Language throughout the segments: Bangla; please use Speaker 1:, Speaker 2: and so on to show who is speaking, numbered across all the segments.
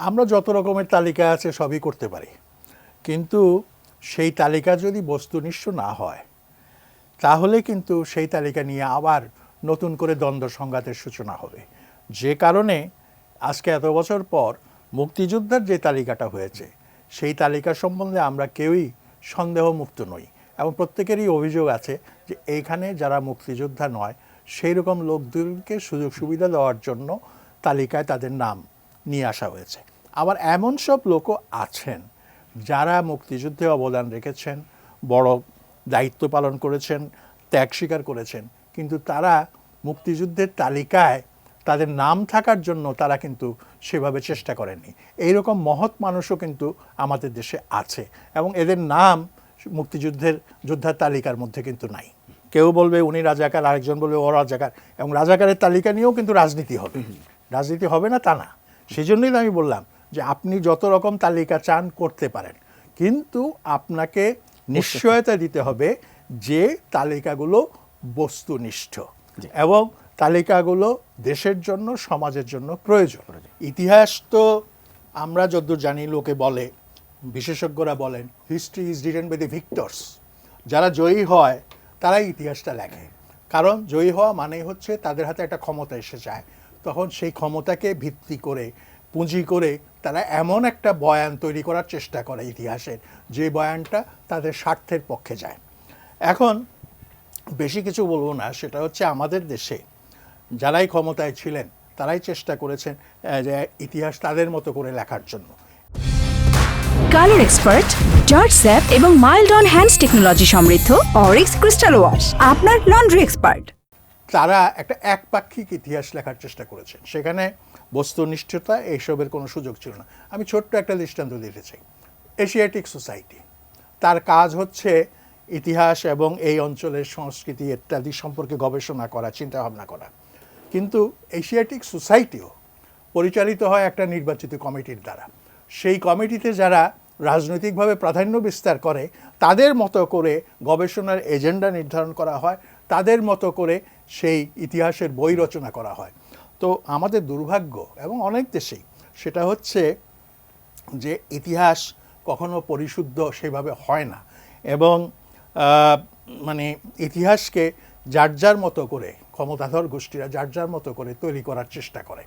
Speaker 1: আমরা যত রকমের তালিকা আছে সবই করতে পারি, কিন্তু সেই তালিকা যদি বস্তুনিষ্ঠ না হয় তাহলে কিন্তু সেই তালিকা নিয়ে আবার নতুন করে দ্বন্দ্ব সংঘাতের সূচনা হবে। যে কারণে আজকে এত বছর পর মুক্তিযোদ্ধার যে তালিকাটা হয়েছে সেই তালিকা সম্বন্ধে আমরা কেউই সন্দেহমুক্ত নই, এবং প্রত্যেকেরই অভিযোগ আছে যে এইখানে যারা মুক্তিযোদ্ধা নয় সেই রকম লোকদেরকে সুযোগ সুবিধা দেওয়ার জন্য তালিকায় তাদের নাম নিয়ে আসা হয়েছে। আবার এমন সব লোকও আছেন যারা মুক্তিযুদ্ধে অবদান রেখেছেন, বড় দায়িত্ব পালন করেছেন, ত্যাগ স্বীকার করেছেন, কিন্তু তারা মুক্তিযুদ্ধের তালিকায় তাদের নাম থাকার জন্য তারা কিন্তু সেভাবে চেষ্টা করেননি। এইরকম মহৎ মানুষও কিন্তু আমাদের দেশে আছে, এবং এদের নাম মুক্তিযুদ্ধের যোদ্ধার তালিকার মধ্যে কিন্তু নাই। কেউ বলবে উনি রাজাকার, আরেকজন বলবে ও রাজাকার, এবং রাজাকারের তালিকা নিয়েও কিন্তু রাজনীতি হবে। রাজনীতি হবে না তা না, সেই জন্যই আমি বললাম যে আপনি যত রকম তালিকা চান করতে পারেন, কিন্তু আপনাকে নিশ্চয়তা দিতে হবে যে তালিকাগুলো বস্তুনিষ্ঠ এবং তালিকাগুলো দেশের জন্য, সমাজের জন্য প্রয়োজন। ইতিহাস তো আমরা যতদূর জানি, লোকে বলে, বিশেষজ্ঞরা বলেন, history is written by the victors. যারা জয়ী হয় তারাই ইতিহাসটা লেখে, কারণ জয়ী হওয়া মানেই হচ্ছে তাদের হাতে একটা ক্ষমতা এসে যায়, তখন সেই ক্ষমতাকে ভিত্তি করে, পুঁজি করে তারা এমন একটা বয়ান তৈরি করার চেষ্টা করে ইতিহাসের, যে বয়ানটা তাদের স্বার্থের পক্ষে যায়। এখন বেশি কিছু বলবো না, সেটা হচ্ছে আমাদের দেশে যারাই ক্ষমতায় ছিলেন তারাই চেষ্টা করেছেন যে ইতিহাস তাদের মতো করে লেখার জন্য।
Speaker 2: কালার এক্সপার্ট, জর্জ স্যাপ এবং মাইল্ড অন হ্যান্ডস টেকনোলজি সমৃদ্ধ অরিক্স ক্রিস্টাল ওয়াশ আপনার লন্ড্রি এক্সপার্ট।
Speaker 1: তারা একটা একপাক্ষিক ইতিহাস লেখার চেষ্টা করেছেন, সেখানে বস্তুনিষ্ঠতা এইসবের কোনো সুযোগ ছিল না। আমি ছোট্ট একটা দৃষ্টান্ত দিতে চাই। এশিয়াটিক সোসাইটি, তার কাজ হচ্ছে ইতিহাস এবং এই অঞ্চলের সংস্কৃতি ইত্যাদি সম্পর্কে গবেষণা করা, চিন্তাভাবনা করা, কিন্তু এশিয়াটিক সোসাইটিও পরিচালিত হয় একটা নির্বাচিত কমিটির দ্বারা। সেই কমিটিতে যারা রাজনৈতিকভাবে প্রাধান্য বিস্তার করে তাদের মতো করে গবেষণার এজেন্ডা নির্ধারণ করা হয়, তাদের মতো করে সেই ইতিহাসের বই রচনা করা হয়। তো আমাদের দুর্ভাগ্য, এবং অনেক দেশেই সেটা হচ্ছে যে ইতিহাস কখনো পরিশুদ্ধ সেভাবে হয় না, এবং মানে ইতিহাসকে যার যার মতো করে ক্ষমতাধর গোষ্ঠীরা যার যার মতো করে তৈরি করার চেষ্টা করে,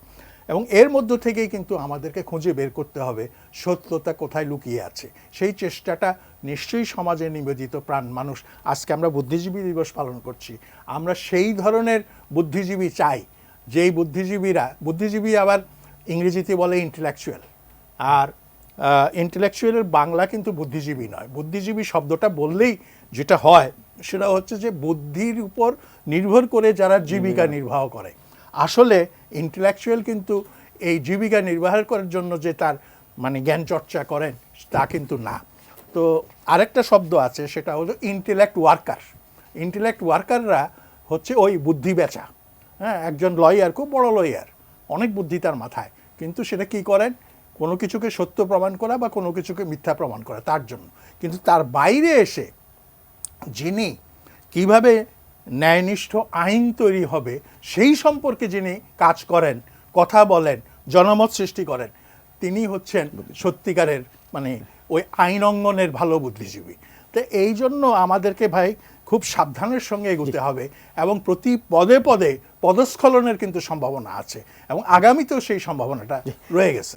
Speaker 1: এবং এর মধ্য থেকেই কিন্তু আমাদেরকে খুঁজে বের করতে হবে সত্যতা কোথায় লুকিয়ে আছে। সেই চেষ্টাটা নিশ্চয়ই সমাজে নিবেদিত প্রাণ মানুষ, আজকে আমরা বুদ্ধিজীবী দিবস পালন করছি, আমরা সেই ধরনের বুদ্ধিজীবী চাই, যেই বুদ্ধিজীবী আবার ইংরেজিতে বলে ইন্টেলেকচুয়াল, আর ইন্টেলেকচুয়ালের বাংলা কিন্তু বুদ্ধিজীবী নয়। বুদ্ধিজীবী শব্দটা বললেই যেটা হয় সেটা হচ্ছে যে বুদ্ধির উপর নির্ভর করে যারা জীবিকা নির্বাহ করে। আসলে ইন্টেলেকচুয়াল কিন্তু এই জীবিকা নির্বাহ করার জন্য যে তার মানে জ্ঞান চর্চা করেন তা কিন্তু না। তো আরেকটা শব্দ আছে, সেটা হলো ইন্টেলেক্ট ওয়ার্কার। ইন্টেলেক্ট ওয়ার্কাররা হচ্ছে ওই বুদ্ধি বেচা। হ্যাঁ, একজন লয়ার, খুব বড় লয়ার, অনেক বুদ্ধি তার মাথায়, কিন্তু সেটা কি করেন, কোনো কিছুকে সত্য প্রমাণ করা বা কোনো কিছুকে মিথ্যা প্রমাণ করা তার জন্য। কিন্তু তার বাইরে এসে যিনি কিভাবে ন্যায়নিষ্ঠ আইন তৈরি হবে সেই সম্পর্কে যিনি কাজ করেন, কথা বলেন, জনমত সৃষ্টি করেন, তিনি হচ্ছেন সত্যিকারের মানে ওই আইন অঙ্গনের ভালো বুদ্ধিজীবী। তো এই জন্য আমাদেরকে ভাই খুব সাবধানের সঙ্গে এগোতে হবে, এবং প্রতি পদে পদে পদস্খলনের কিন্তু সম্ভাবনা আছে, এবং আগামীতেও সেই সম্ভাবনাটা রয়ে গেছে।